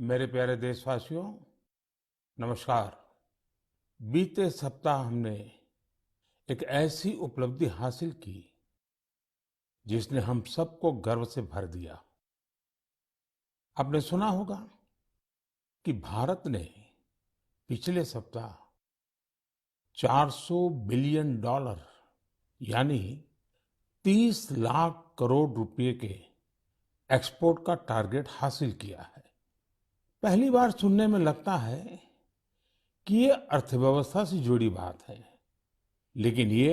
मेरे प्यारे देशवासियों, नमस्कार। बीते सप्ताह हमने एक ऐसी उपलब्धि हासिल की जिसने हम सबको गर्व से भर दिया। आपने सुना होगा कि भारत ने पिछले सप्ताह 400 बिलियन डॉलर यानी 30 लाख करोड़ रुपए के एक्सपोर्ट का टारगेट हासिल किया है। पहली बार सुनने में लगता है कि ये अर्थव्यवस्था से जुड़ी बात है, लेकिन ये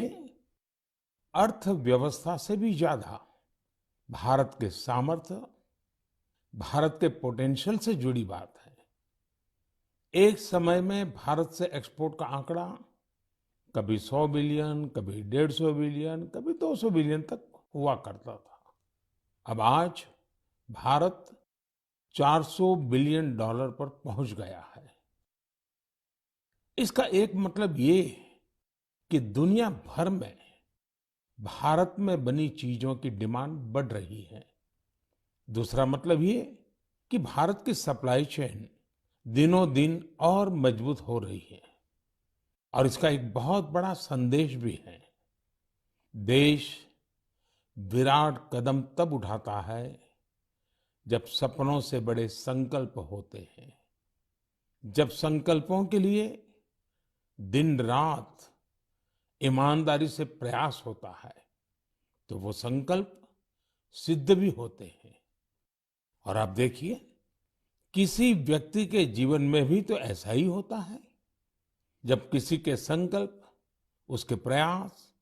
अर्थव्यवस्था से भी ज्यादा भारत के सामर्थ्य, भारत के पोटेंशियल से जुड़ी बात है। एक समय में भारत से एक्सपोर्ट का आंकड़ा कभी 100 बिलियन, कभी 150 बिलियन, कभी 200 बिलियन तक हुआ करता था। अब आज भारत 400 बिलियन डॉलर पर पहुंच गया है। इसका एक मतलब ये कि दुनिया भर में भारत में बनी चीजों की डिमांड बढ़ रही है। दूसरा मतलब ये कि भारत की सप्लाई चेन दिनों दिन और मजबूत हो रही है। और इसका एक बहुत बड़ा संदेश भी है। देश विराट कदम तब उठाता है जब सपनों से बड़े संकल्प होते हैं, जब संकल्पों के लिए दिन रात ईमानदारी से प्रयास होता है, तो वो संकल्प सिद्ध भी होते हैं। और आप देखिए, किसी व्यक्ति के जीवन में भी तो ऐसा ही होता है। जब किसी के संकल्प, उसके प्रयास,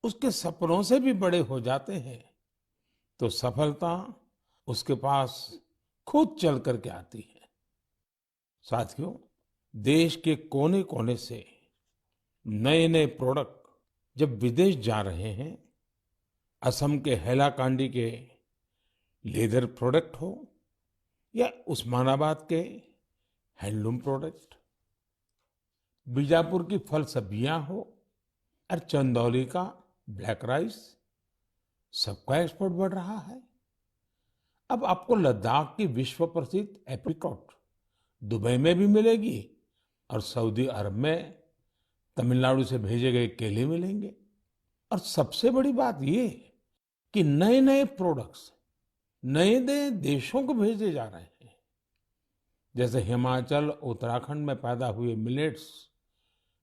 उसके सपनों से भी बड़े हो जाते हैं, तो सफलता उसके पास खुद चल करके आती है। साथियों, देश के कोने कोने से नए नए प्रोडक्ट जब विदेश जा रहे हैं, असम के हैलाकांडी के लेदर प्रोडक्ट हो या उस्मानाबाद के हैंडलूम प्रोडक्ट, बीजापुर की फल सब्जियां हो और चंदौली का ब्लैक राइस, सबका एक्सपोर्ट बढ़ रहा है। अब आपको लद्दाख की विश्व प्रसिद्ध एप्रिकॉट दुबई में भी मिलेगी और सऊदी अरब में तमिलनाडु से भेजे गए केले मिलेंगे। और सबसे बड़ी बात ये कि नए नए प्रोडक्ट्स नए नए देशों को भेजे जा रहे हैं। जैसे हिमाचल, उत्तराखंड में पैदा हुए मिलेट्स,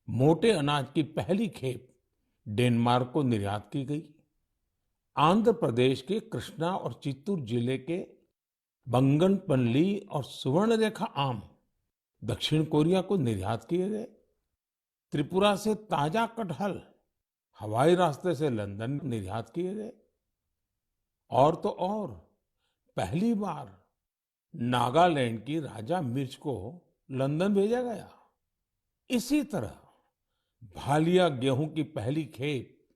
मोटे अनाज की पहली खेप डेनमार्क को निर्यात की गई। आंध्र प्रदेश के कृष्णा और चित्तूर जिले के बंगनपल्ली और सुवर्णरेखा आम दक्षिण कोरिया को निर्यात किए गए। त्रिपुरा से ताजा कटहल हवाई रास्ते से लंदन निर्यात किए गए। और तो और, पहली बार नागालैंड की राजा मिर्च को लंदन भेजा गया। इसी तरह भालिया गेहूं की पहली खेप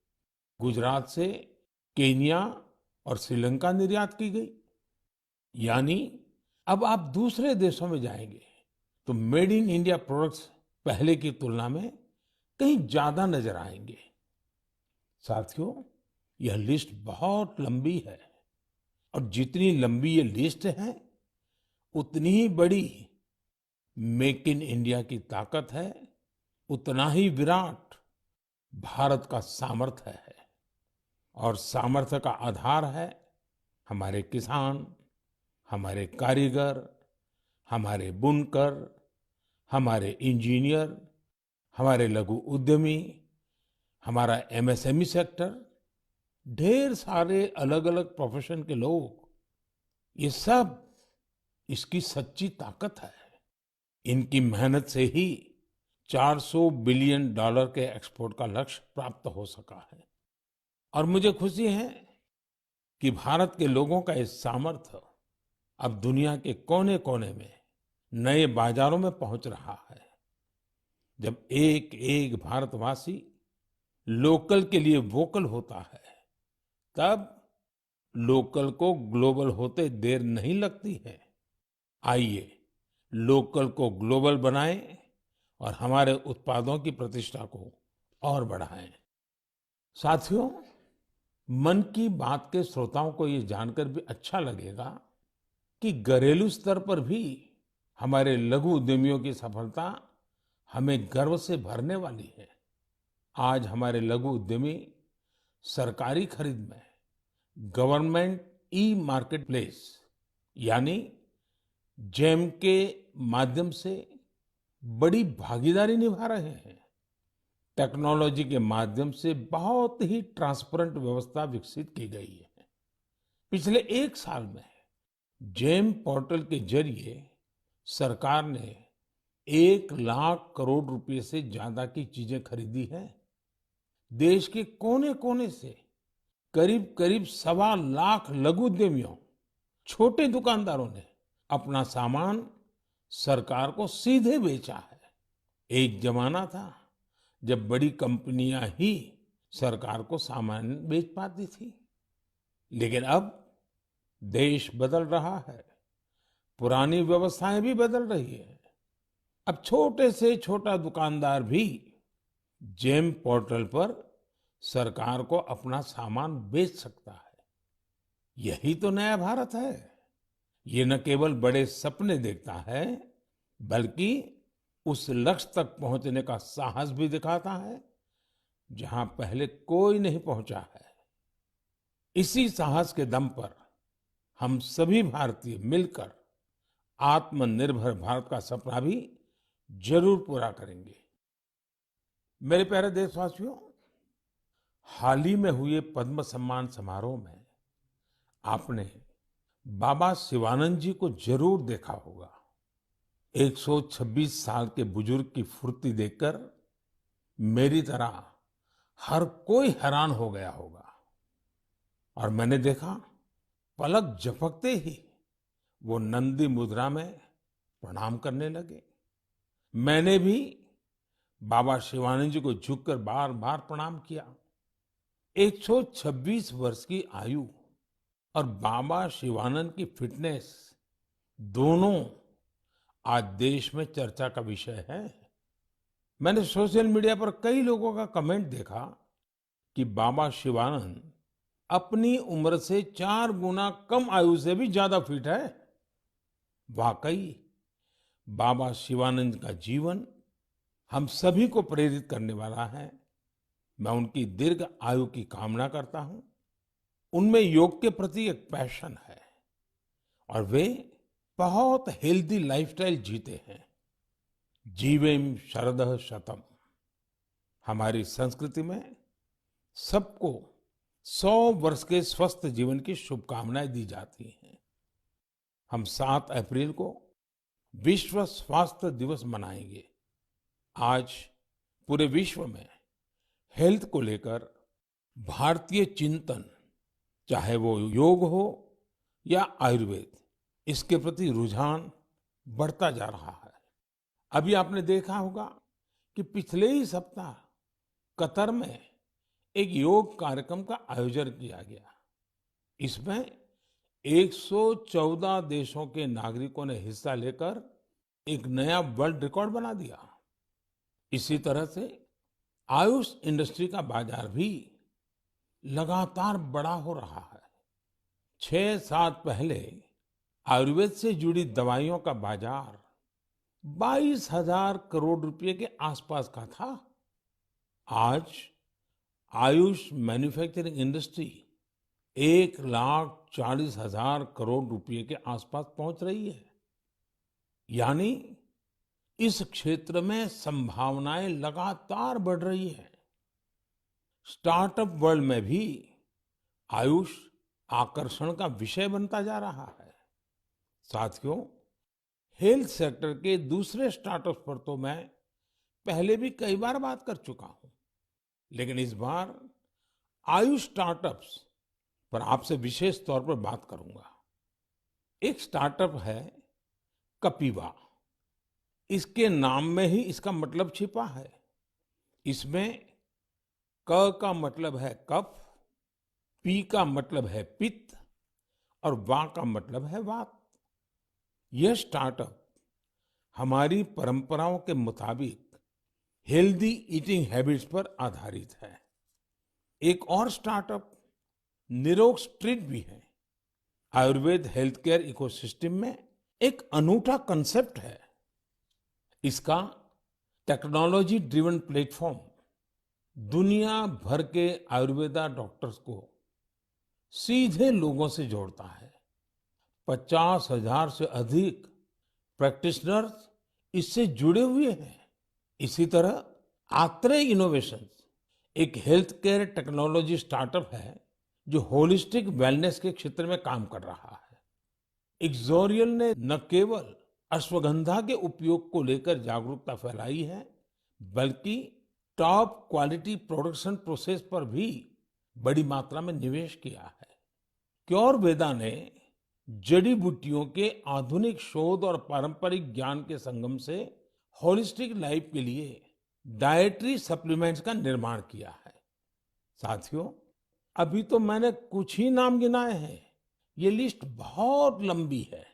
गुजरात से केन्या और श्रीलंका निर्यात की गई। यानी अब आप दूसरे देशों में जाएंगे तो मेड इन इंडिया प्रोडक्ट्स पहले की तुलना में कहीं ज्यादा नजर आएंगे। साथियों, यह लिस्ट बहुत लंबी है और जितनी लंबी ये लिस्ट है, उतनी ही बड़ी मेक इन इंडिया की ताकत है, उतना ही विराट भारत का सामर्थ्य है। और सामर्थ्य का आधार है हमारे किसान, हमारे कारीगर, हमारे बुनकर, हमारे इंजीनियर, हमारे लघु उद्यमी, हमारा एमएसएमई सेक्टर, ढेर सारे अलग अलग प्रोफेशन के लोग, ये सब इसकी सच्ची ताकत है। इनकी मेहनत से ही 400 बिलियन डॉलर के एक्सपोर्ट का लक्ष्य प्राप्त हो सका है। और मुझे खुशी है कि भारत के लोगों का इस सामर्थ्य अब दुनिया के कोने कोने में नए बाजारों में पहुंच रहा है। जब एक एक भारतवासी लोकल के लिए वोकल होता है, तब लोकल को ग्लोबल होते देर नहीं लगती है। आइए, लोकल को ग्लोबल बनाएं और हमारे उत्पादों की प्रतिष्ठा को और बढ़ाएं। साथियों, मन की बात के श्रोताओं को ये जानकर भी अच्छा लगेगा कि घरेलू स्तर पर भी हमारे लघु उद्यमियों की सफलता हमें गर्व से भरने वाली है। आज हमारे लघु उद्यमी सरकारी खरीद में गवर्नमेंट ई मार्केटप्लेस यानी जेम के माध्यम से बड़ी भागीदारी निभा रहे हैं। टेक्नोलॉजी के माध्यम से बहुत ही ट्रांसपेरेंट व्यवस्था विकसित की गई है। पिछले 1 साल में जेम पोर्टल के जरिए सरकार ने 1 लाख करोड़ रुपए से ज्यादा की चीजें खरीदी हैं। देश के कोने कोने से करीब करीब 1.25 लाख लघु उद्यमियों, छोटे दुकानदारों ने अपना सामान सरकार को सीधे बेचा है। एक जमाना था जब बड़ी कंपनियां ही सरकार को सामान बेच पाती थी, लेकिन अब देश बदल रहा है, पुरानी व्यवस्थाएं भी बदल रही है। अब छोटे से छोटा दुकानदार भी जेम पोर्टल पर सरकार को अपना सामान बेच सकता है। यही तो नया भारत है। ये न केवल बड़े सपने देखता है, बल्कि उस लक्ष्य तक पहुंचने का साहस भी दिखाता है जहां पहले कोई नहीं पहुंचा है। इसी साहस के दम पर हम सभी भारतीय मिलकर आत्मनिर्भर भारत का सपना भी जरूर पूरा करेंगे। मेरे प्यारे देशवासियों, हाल ही में हुए पद्म सम्मान समारोह में आपने बाबा शिवानंद जी को जरूर देखा होगा। 126 साल के बुजुर्ग की फुर्ती देखकर मेरी तरह हर कोई हैरान हो गया होगा। और मैंने देखा, पलक झपकते ही वो नंदी मुद्रा में प्रणाम करने लगे। मैंने भी बाबा शिवानंद जी को झुककर बार बार प्रणाम किया। 126 वर्ष की आयु और बाबा शिवानंद की फिटनेस दोनों आज देश में चर्चा का विषय है। मैंने सोशल मीडिया पर कई लोगों का कमेंट देखा कि बाबा शिवानंद अपनी उम्र से 4 गुना कम आयु से भी ज्यादा फिट है। वाकई बाबा शिवानंद का जीवन हम सभी को प्रेरित करने वाला है। मैं उनकी दीर्घ आयु की कामना करता हूं। उनमें योग के प्रति एक पैशन है और वे बहुत हेल्दी लाइफस्टाइल जीते हैं। जीवेम शरदः शतम। हमारी संस्कृति में सबको 100 वर्ष के स्वस्थ जीवन की शुभकामनाएं दी जाती हैं। हम 7 अप्रैल को विश्व स्वास्थ्य दिवस मनाएंगे। आज पूरे विश्व में हेल्थ को लेकर भारतीय चिंतन, चाहे वो योग हो या आयुर्वेद, इसके प्रति रुझान बढ़ता जा रहा है। अभी आपने देखा होगा कि पिछले ही सप्ताह कतर में एक योग कार्यक्रम का आयोजन किया गया। इसमें 114 देशों के नागरिकों ने हिस्सा लेकर एक नया वर्ल्ड रिकॉर्ड बना दिया। इसी तरह से आयुष इंडस्ट्री का बाजार भी लगातार बड़ा हो रहा है। 6 साल पहले आयुर्वेद से जुड़ी दवाइयों का बाजार 22,000 करोड़ रुपए के आसपास का था। आज आयुष मैन्युफैक्चरिंग इंडस्ट्री 1,40,000 करोड़ रुपए के आसपास पहुंच रही है। यानी इस क्षेत्र में संभावनाएं लगातार बढ़ रही हैं। स्टार्टअप वर्ल्ड में भी आयुष आकर्षण का विषय बनता जा रहा है। साथियों, हेल्थ सेक्टर के दूसरे स्टार्टअप्स पर तो मैं पहले भी कई बार बात कर चुका हूं, लेकिन इस बार आयुष स्टार्टअप्स पर आपसे विशेष तौर पर बात करूंगा। एक स्टार्टअप है कपिवा। इसके नाम में ही इसका मतलब छिपा है। इसमें क का मतलब है कफ, पी का मतलब है पित्त और वा का मतलब है वात। यह स्टार्टअप हमारी परंपराओं के मुताबिक हेल्दी ईटिंग हैबिट्स पर आधारित है। एक और स्टार्टअप निरोग स्ट्रीट भी है। आयुर्वेद हेल्थ केयर इकोसिस्टम में एक अनूठा कंसेप्ट है। इसका टेक्नोलॉजी ड्रिवन प्लेटफॉर्म दुनिया भर के आयुर्वेदा डॉक्टर्स को सीधे लोगों से जोड़ता है। 50,000 से अधिक प्रैक्टिशनर्स इससे जुड़े हुए हैं। इसी तरह आत्रे इनोवेशंस एक हेल्थ केयर टेक्नोलॉजी स्टार्टअप है जो होलिस्टिक वेलनेस के क्षेत्र में काम कर रहा है। इक्सोरियल ने न केवल अश्वगंधा के उपयोग को लेकर जागरूकता फैलाई है, बल्कि टॉप क्वालिटी प्रोडक्शन प्रोसेस पर भी बड़ी मात्रा में निवेश किया है। क्योरवेदा ने जड़ी बूटियों के आधुनिक शोध और पारंपरिक ज्ञान के संगम से होलिस्टिक लाइफ के लिए डाइटरी सप्लीमेंट्स का निर्माण किया है। साथियों, अभी तो मैंने कुछ ही नाम गिनाए हैं, ये लिस्ट बहुत लंबी है।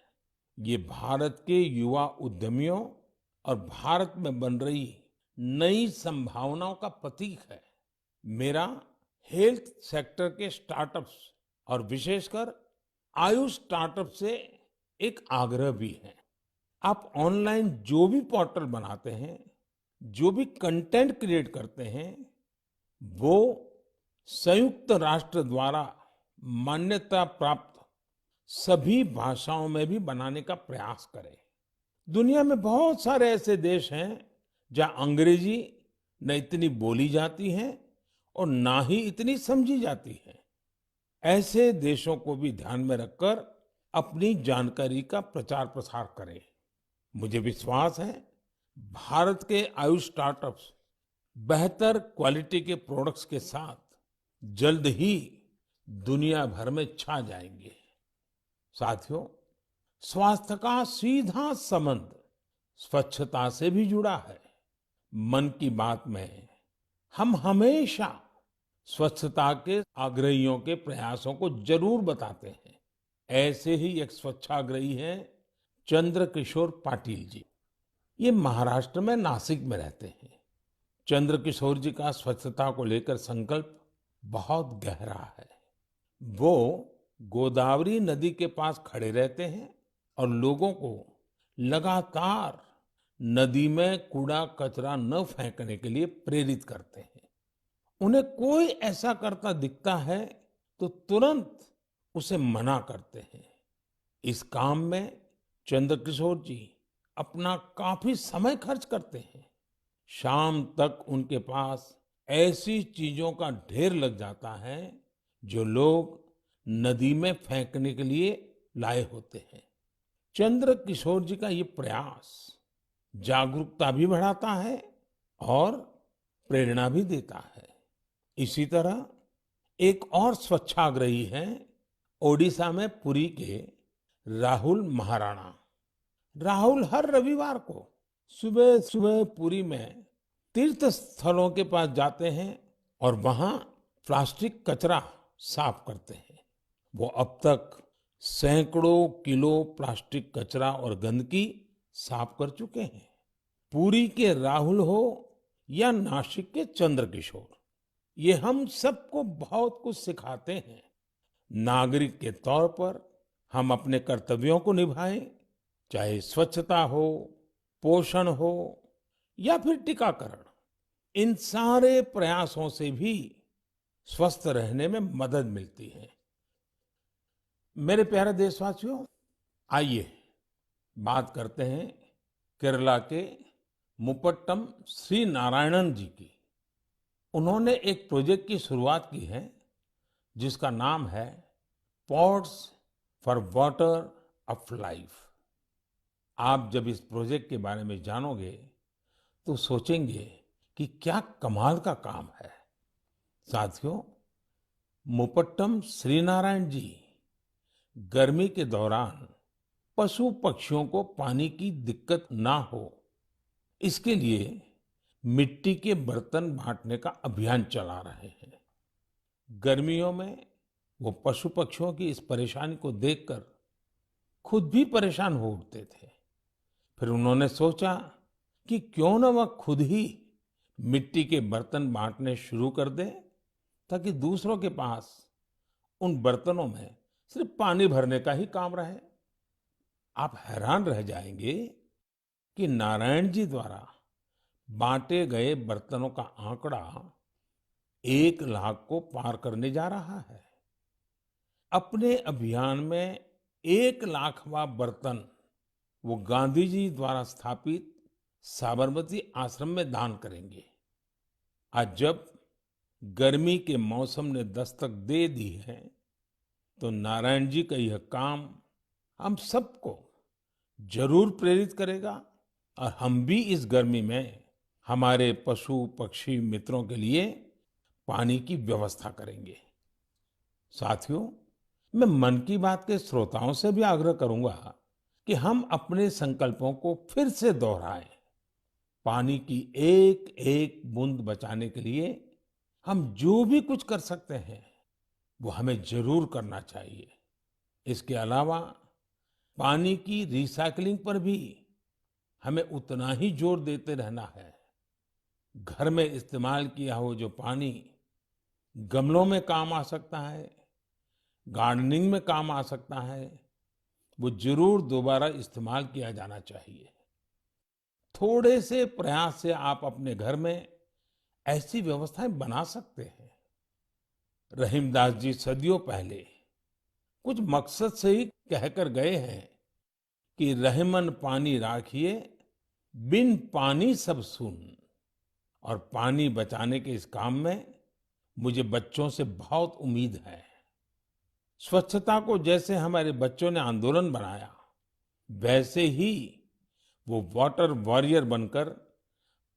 ये भारत के युवा उद्यमियों और भारत में बन रही नई संभावनाओं का प्रतीक है। मेरा हेल्थ सेक्टर के स्टार्टअप्स और विशेषकर आयुष स्टार्टअप से एक आग्रह भी है। आप ऑनलाइन जो भी पोर्टल बनाते हैं, जो भी कंटेंट क्रिएट करते हैं, वो संयुक्त राष्ट्र द्वारा मान्यता प्राप्त सभी भाषाओं में भी बनाने का प्रयास करें। दुनिया में बहुत सारे ऐसे देश हैं जहां अंग्रेजी न इतनी बोली जाती है और ना ही इतनी समझी जाती है। ऐसे देशों को भी ध्यान में रखकर अपनी जानकारी का प्रचार प्रसार करें। मुझे विश्वास है भारत के आयुष स्टार्टअप्स बेहतर क्वालिटी के प्रोडक्ट्स के साथ जल्द ही दुनिया भर में छा जाएंगे। साथियों, स्वास्थ्य का सीधा संबंध स्वच्छता से भी जुड़ा है। मन की बात में हम हमेशा स्वच्छता के आग्रहियों के प्रयासों को जरूर बताते हैं। ऐसे ही एक स्वच्छाग्रही हैं चंद्रकिशोर पाटिल जी। ये महाराष्ट्र में नासिक में रहते हैं। चंद्रकिशोर जी का स्वच्छता को लेकर संकल्प बहुत गहरा है। वो गोदावरी नदी के पास खड़े रहते हैं और लोगों को लगातार नदी में कूड़ा कचरा न फेंकने के लिए प्रेरित करते हैं। उन्हें कोई ऐसा करता दिखता है तो तुरंत उसे मना करते हैं। इस काम में चंद्रकिशोर जी अपना काफी समय खर्च करते हैं। शाम तक उनके पास ऐसी चीजों का ढेर लग जाता है जो लोग नदी में फेंकने के लिए लाए होते हैं। चंद्रकिशोर जी का ये प्रयास जागरूकता भी बढ़ाता है और प्रेरणा भी देता है। इसी तरह एक और स्वच्छाग्रही हैं ओडिशा में पुरी के राहुल महाराणा। राहुल हर रविवार को सुबह सुबह पुरी में तीर्थ स्थलों के पास जाते हैं और वहां प्लास्टिक कचरा साफ करते हैं। वो अब तक सैकड़ों किलो प्लास्टिक कचरा और गंदगी साफ कर चुके हैं। पुरी के राहुल हो या नासिक के चंद्रकिशोर, ये हम सबको बहुत कुछ सिखाते हैं। नागरिक के तौर पर हम अपने कर्तव्यों को निभाएं, चाहे स्वच्छता हो, पोषण हो या फिर टीकाकरण। इन सारे प्रयासों से भी स्वस्थ रहने में मदद मिलती है। मेरे प्यारे देशवासियों, आइए बात करते हैं केरला के मुपट्टम श्री नारायणन जी की। उन्होंने एक प्रोजेक्ट की शुरुआत की है जिसका नाम है pots for water of life. आप जब इस प्रोजेक्ट के बारे में जानोगे तो सोचेंगे कि क्या कमाल का काम है। साथियों, मुपट्टम श्रीनारायण जी गर्मी के दौरान पशु पक्षियों को पानी की दिक्कत ना हो, इसके लिए मिट्टी के बर्तन बांटने का अभियान चला रहे हैं। गर्मियों में वो पशु पक्षियों की इस परेशानी को देखकर खुद भी परेशान हो उठते थे। फिर उन्होंने सोचा कि क्यों न वह खुद ही मिट्टी के बर्तन बांटने शुरू कर दें, ताकि दूसरों के पास उन बर्तनों में सिर्फ पानी भरने का ही काम रहे। आप हैरान रह जाएंगे कि नारायण जी द्वारा बांटे गए बर्तनों का आंकड़ा 1 लाख को पार करने जा रहा है। अपने अभियान में 1 लाखवां बर्तन वो गांधी जी द्वारा स्थापित साबरमती आश्रम में दान करेंगे। आज जब गर्मी के मौसम ने दस्तक दे दी है, तो नारायण जी का यह काम हम सबको जरूर प्रेरित करेगा और हम भी इस गर्मी में हमारे पशु पक्षी मित्रों के लिए पानी की व्यवस्था करेंगे। साथियों, मैं मन की बात के श्रोताओं से भी आग्रह करूंगा कि हम अपने संकल्पों को फिर से दोहराएं। पानी की एक एक बूंद बचाने के लिए हम जो भी कुछ कर सकते हैं वो हमें जरूर करना चाहिए। इसके अलावा पानी की रिसाइकलिंग पर भी हमें उतना ही जोर देते रहना है। घर में इस्तेमाल किया हो जो पानी गमलों में काम आ सकता है, गार्डनिंग में काम आ सकता है, वो जरूर दोबारा इस्तेमाल किया जाना चाहिए। थोड़े से प्रयास से आप अपने घर में ऐसी व्यवस्थाएं बना सकते हैं। रहीमदास जी सदियों पहले कुछ मकसद से ही कहकर गए हैं कि रहमन पानी राखिए, बिन पानी सब सून। और पानी बचाने के इस काम में मुझे बच्चों से बहुत उम्मीद है। स्वच्छता को जैसे हमारे बच्चों ने आंदोलन बनाया, वैसे ही वो वाटर वॉरियर बनकर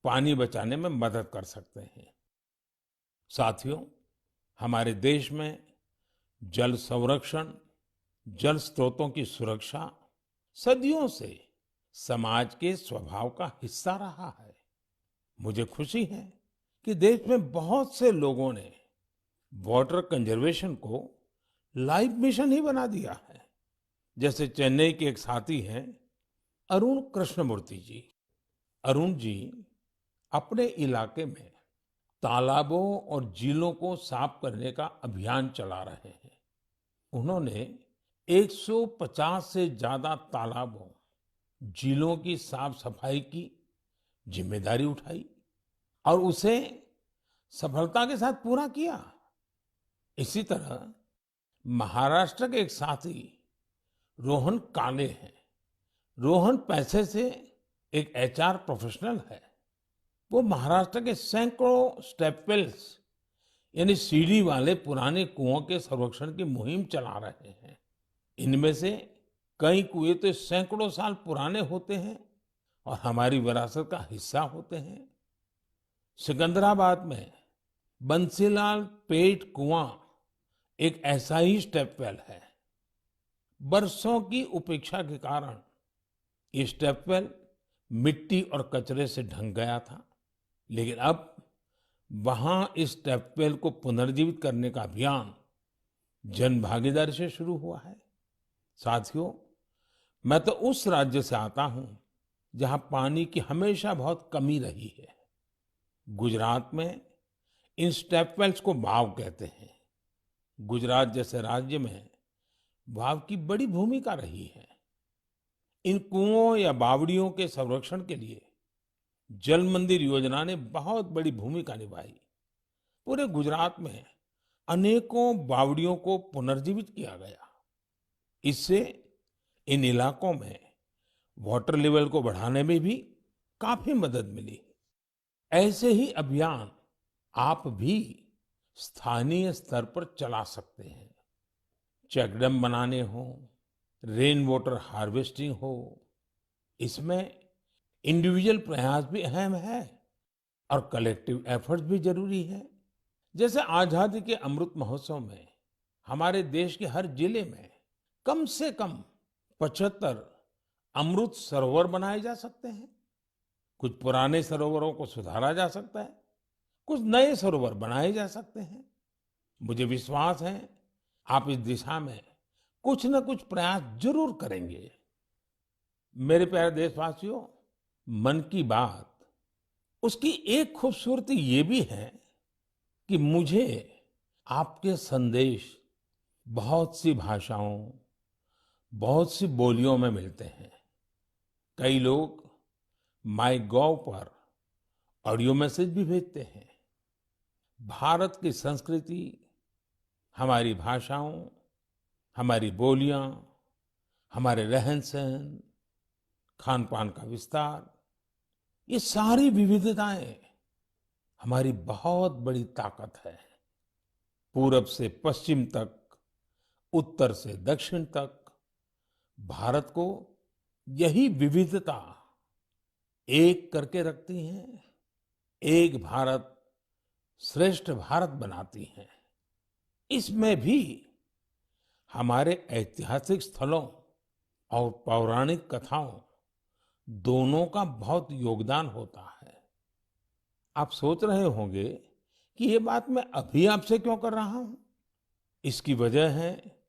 पानी बचाने में मदद कर सकते हैं। साथियों, हमारे देश में जल संरक्षण, जल स्रोतों की सुरक्षा सदियों से समाज के स्वभाव का हिस्सा रहा है। मुझे खुशी है कि देश में बहुत से लोगों ने वाटर कंजर्वेशन को लाइफ मिशन ही बना दिया है। जैसे चेन्नई के एक साथी हैं अरुण कृष्णमूर्ति जी। अरुण जी अपने इलाके में तालाबों और झीलों को साफ करने का अभियान चला रहे हैं। उन्होंने 150 से ज्यादा तालाबों, झीलों की साफ सफाई की जिम्मेदारी उठाई और उसे सफलता के साथ पूरा किया। इसी तरह महाराष्ट्र के एक साथी रोहन काले हैं। रोहन पैसे से एक एचआर प्रोफेशनल है। वो महाराष्ट्र के सैकड़ों स्टेप वेल्स यानी सीढ़ी वाले पुराने कुओं के संरक्षण की मुहिम चला रहे हैं। इनमें से कई कुएं तो सैकड़ों साल पुराने होते हैं और हमारी विरासत का हिस्सा होते हैं। सिकंदराबाद में बंसीलाल पेट कुआं एक ऐसा ही स्टेप वेल है। बरसों की उपेक्षा के कारण ये स्टेप वेल मिट्टी और कचरे से ढंक गया था, लेकिन अब वहां इस स्टेप वेल को पुनर्जीवित करने का अभियान जन भागीदारी से शुरू हुआ है। साथियों, मैं तो उस राज्य से आता हूं जहां पानी की हमेशा बहुत कमी रही है। गुजरात में इन स्टेप वेल्स को बाव कहते हैं। गुजरात जैसे राज्य में बाव की बड़ी भूमिका रही है। इन कुओं या बावड़ियों के संरक्षण के लिए जल मंदिर योजना ने बहुत बड़ी भूमिका निभाई। पूरे गुजरात में अनेकों बावड़ियों को पुनर्जीवित किया गया। इससे इन इलाकों में वाटर लेवल को बढ़ाने में भी काफी मदद मिली। ऐसे ही अभियान आप भी स्थानीय स्तर पर चला सकते हैं। चेक डैम बनाने हो, रेन वाटर हार्वेस्टिंग हो, इसमें इंडिविजुअल प्रयास भी अहम है और कलेक्टिव एफर्ट्स भी जरूरी है। जैसे आजादी के अमृत महोत्सव में हमारे देश के हर जिले में कम से कम 75 अमृत सरोवर बनाए जा सकते हैं। कुछ पुराने सरोवरों को सुधारा जा सकता है, कुछ नए सरोवर बनाए जा सकते हैं। मुझे विश्वास है आप इस दिशा में कुछ न कुछ प्रयास जरूर करेंगे। मेरे प्यारे देशवासियों, मन की बात उसकी एक खूबसूरती ये भी है कि मुझे आपके संदेश बहुत सी भाषाओं, बहुत सी बोलियों में मिलते हैं। कई लोग माई गॉव पर ऑडियो मैसेज भी भेजते हैं। भारत की संस्कृति, हमारी भाषाओं, हमारी बोलियां, हमारे रहन-सहन, खान-पान का विस्तार, ये सारी विविधताएं हमारी बहुत बड़ी ताकत है। पूरब से पश्चिम तक, उत्तर से दक्षिण तक, भारत को यही विविधता एक करके रखती हैं, एक भारत श्रेष्ठ भारत बनाती हैं। इसमें भी हमारे ऐतिहासिक स्थलों और पौराणिक कथाओं दोनों का बहुत योगदान होता है। आप सोच रहे होंगे कि ये बात मैं अभी आपसे क्यों कर रहा हूं? इसकी वजह है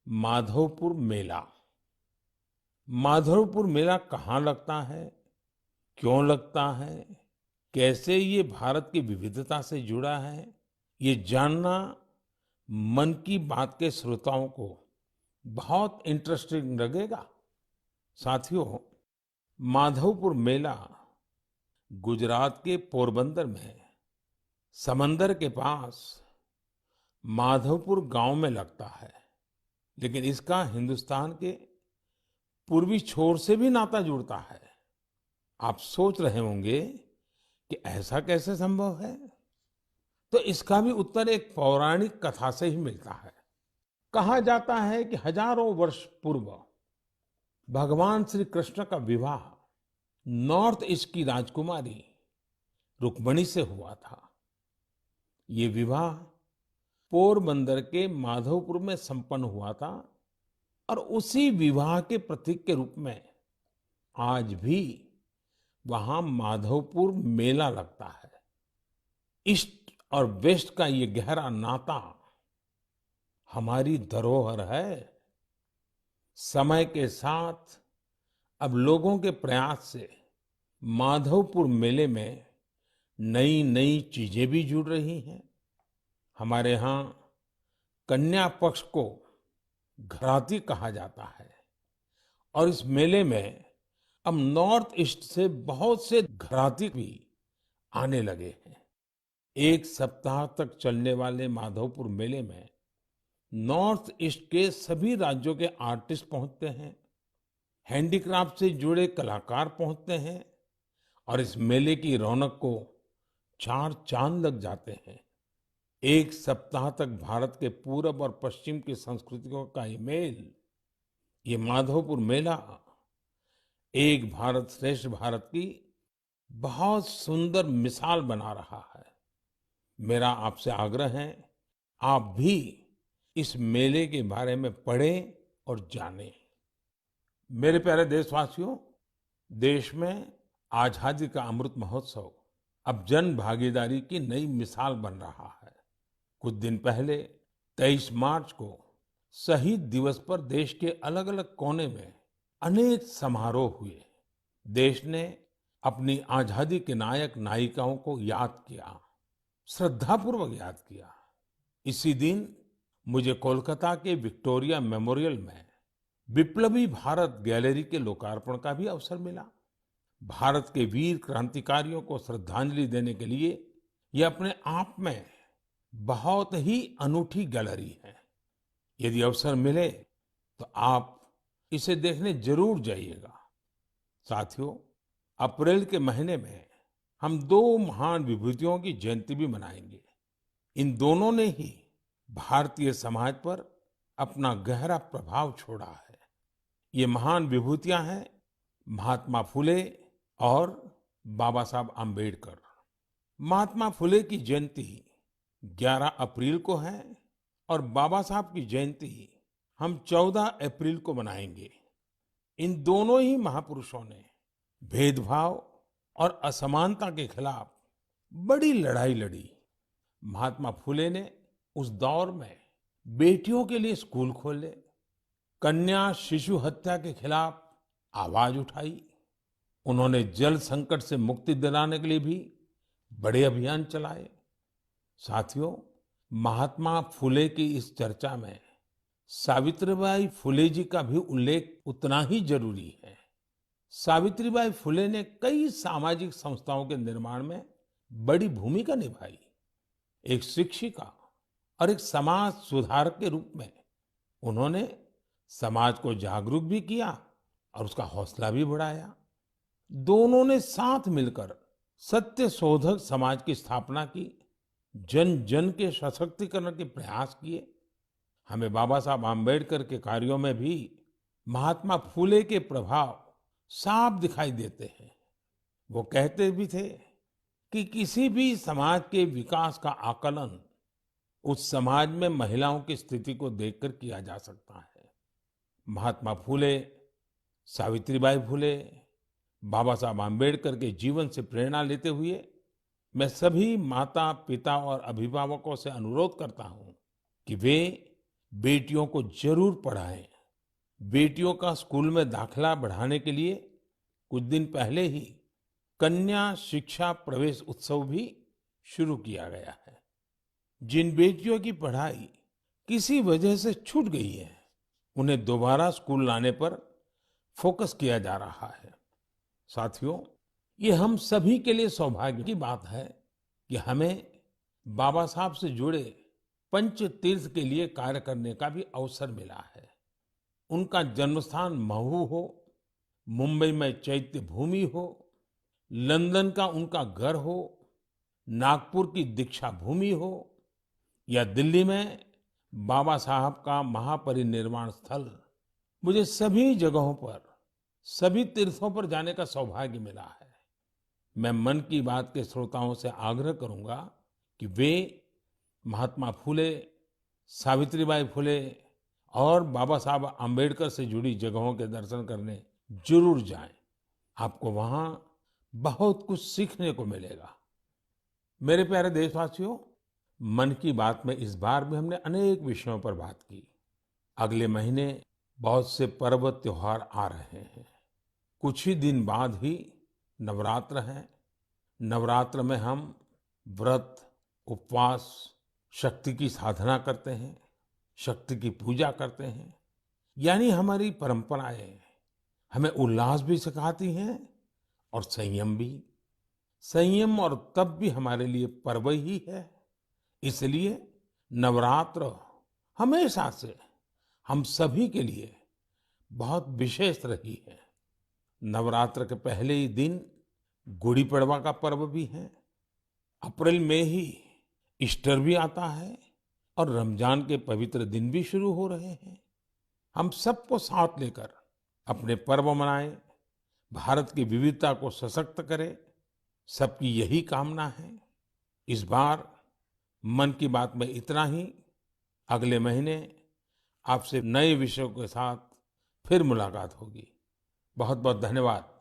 माधवपुर मेला। माधवपुर मेला कहाँ लगता है, क्यों लगता है, कैसे ये भारत की विविधता से जुड़ा है, ये जानना मन की बात के श्रोताओं को बहुत इंटरेस्टिंग लगेगा। साथियों, माधवपुर मेला गुजरात के पोरबंदर में समंदर के पास माधवपुर गांव में लगता है। लेकिन इसका हिंदुस्तान के पूर्वी छोर से भी नाता जुड़ता है। आप सोच रहे होंगे कि ऐसा कैसे संभव है? तो इसका भी उत्तर एक पौराणिक कथा से ही मिलता है। कहा जाता है कि हजारों वर्ष पूर्व भगवान श्री कृष्ण का विवाह नॉर्थ ईस्ट की राजकुमारी रुक्मिणी से हुआ था। ये विवाह पोरबंदर के माधवपुर में संपन्न हुआ था और उसी विवाह के प्रतीक के रूप में आज भी वहां माधवपुर मेला लगता है। ईस्ट और वेस्ट का ये गहरा नाता हमारी धरोहर है। समय के साथ अब लोगों के प्रयास से माधवपुर मेले में नई नई चीजें भी जुड़ रही हैं। हमारे यहाँ कन्या पक्ष को घराती कहा जाता है और इस मेले में अब नॉर्थ ईस्ट से बहुत से घराती भी आने लगे हैं। एक सप्ताह तक चलने वाले माधवपुर मेले में नॉर्थ ईस्ट के सभी राज्यों के आर्टिस्ट पहुंचते हैं, हैंडीक्राफ्ट से जुड़े कलाकार पहुंचते हैं और इस मेले की रौनक को चार चांद लग जाते हैं। एक सप्ताह तक भारत के पूरब और पश्चिम की संस्कृतियों का ये मेल, ये माधवपुर मेला एक भारत श्रेष्ठ भारत की बहुत सुंदर मिसाल बना रहा है। मेरा आपसे आग्रह है, आप भी इस मेले के बारे में पढ़ें और जानें। मेरे प्यारे देशवासियों, देश में आजादी का अमृत महोत्सव अब जन भागीदारी की नई मिसाल बन रहा है। कुछ दिन पहले 23 मार्च को शहीद दिवस पर देश के अलग अलग कोने में अनेक समारोह हुए। देश ने अपनी आजादी के नायक नायिकाओं को याद किया, श्रद्धापूर्वक याद किया। इसी दिन मुझे कोलकाता के विक्टोरिया मेमोरियल में विप्लवी भारत गैलरी के लोकार्पण का भी अवसर मिला। भारत के वीर क्रांतिकारियों को श्रद्धांजलि देने के लिए यह अपने आप में बहुत ही अनूठी गैलरी है। यदि अवसर मिले तो आप इसे देखने जरूर जाइएगा। साथियों, अप्रैल के महीने में हम दो महान विभूतियों की जयंती भी मनाएंगे। इन दोनों ने ही भारतीय समाज पर अपना गहरा प्रभाव छोड़ा है। ये महान विभूतियां हैं महात्मा फुले और बाबा साहब आम्बेडकर। महात्मा फुले की जयंती 11 अप्रैल को है और बाबा साहब की जयंती हम 14 अप्रैल को मनाएंगे। इन दोनों ही महापुरुषों ने भेदभाव और असमानता के खिलाफ बड़ी लड़ाई लड़ी। महात्मा फुले ने उस दौर में बेटियों के लिए स्कूल खोले, कन्या शिशु हत्या के खिलाफ आवाज उठाई। उन्होंने जल संकट से मुक्ति दिलाने के लिए भी बड़े अभियान चलाए। साथियों, महात्मा फुले की इस चर्चा में सावित्रीबाई फुले जी का भी उल्लेख उतना ही जरूरी है। सावित्रीबाई फुले ने कई सामाजिक संस्थाओं के निर्माण में बड़ी भूमिका निभाई। एक शिक्षिका और एक समाज सुधारक के रूप में उन्होंने समाज को जागरूक भी किया और उसका हौसला भी बढ़ाया। दोनों ने साथ मिलकर सत्य शोधक समाज की स्थापना की, जन जन के सशक्तिकरण के प्रयास किए। हमें बाबा साहब आम्बेडकर के कार्यों में भी महात्मा फुले के प्रभाव साफ दिखाई देते हैं। वो कहते भी थे कि किसी भी समाज के विकास का आकलन उस समाज में महिलाओं की स्थिति को देखकर किया जा सकता है। महात्मा फुले, सावित्रीबाई फुले, बाबा साहब आम्बेडकर के जीवन से प्रेरणा लेते हुए मैं सभी माता पिता और अभिभावकों से अनुरोध करता हूं कि वे बेटियों को जरूर पढ़ाएं। बेटियों का स्कूल में दाखिला बढ़ाने के लिए कुछ दिन पहले ही कन्या शिक्षा प्रवेश उत्सव भी शुरू किया गया है। जिन बेटियों की पढ़ाई किसी वजह से छूट गई है, उन्हें दोबारा स्कूल लाने पर फोकस किया जा रहा है। साथियों, ये हम सभी के लिए सौभाग्य की बात है कि हमें बाबा साहब से जुड़े पंच तीर्थ के लिए कार्य करने का भी अवसर मिला है। उनका जन्मस्थान महू हो, मुंबई में चैत्य भूमि हो, लंदन का उनका घर हो, नागपुर की दीक्षा भूमि हो या दिल्ली में बाबा साहब का महापरिनिर्वाण स्थल, मुझे सभी जगहों पर, सभी तीर्थों पर जाने का सौभाग्य मिला है। मैं मन की बात के श्रोताओं से आग्रह करूंगा कि वे महात्मा फुले, सावित्रीबाई फुले और बाबा साहब आम्बेडकर से जुड़ी जगहों के दर्शन करने जरूर जाएं। आपको वहां बहुत कुछ सीखने को मिलेगा। मेरे प्यारे देशवासियों, मन की बात में इस बार भी हमने अनेक विषयों पर बात की। अगले महीने बहुत से पर्व त्योहार आ रहे हैं। कुछ ही दिन बाद ही नवरात्र है। नवरात्र में हम व्रत, उपवास, शक्ति की साधना करते हैं, शक्ति की पूजा करते हैं। यानी हमारी परंपराएं हमें उल्लास भी सिखाती हैं और संयम भी। संयम और तप भी हमारे लिए पर्व ही है। इसलिए नवरात्र हमेशा से हम सभी के लिए बहुत विशेष रही है। नवरात्र के पहले ही दिन गुड़ी पड़वा का पर्व भी है। अप्रैल में ही ईस्टर भी आता है और रमजान के पवित्र दिन भी शुरू हो रहे हैं। हम सबको साथ लेकर अपने पर्व मनाएं, भारत की विविधता को सशक्त करें, सबकी यही कामना है। इस बार मन की बात में इतना ही। अगले महीने आपसे नए विषयों के साथ फिर मुलाकात होगी। बहुत बहुत धन्यवाद।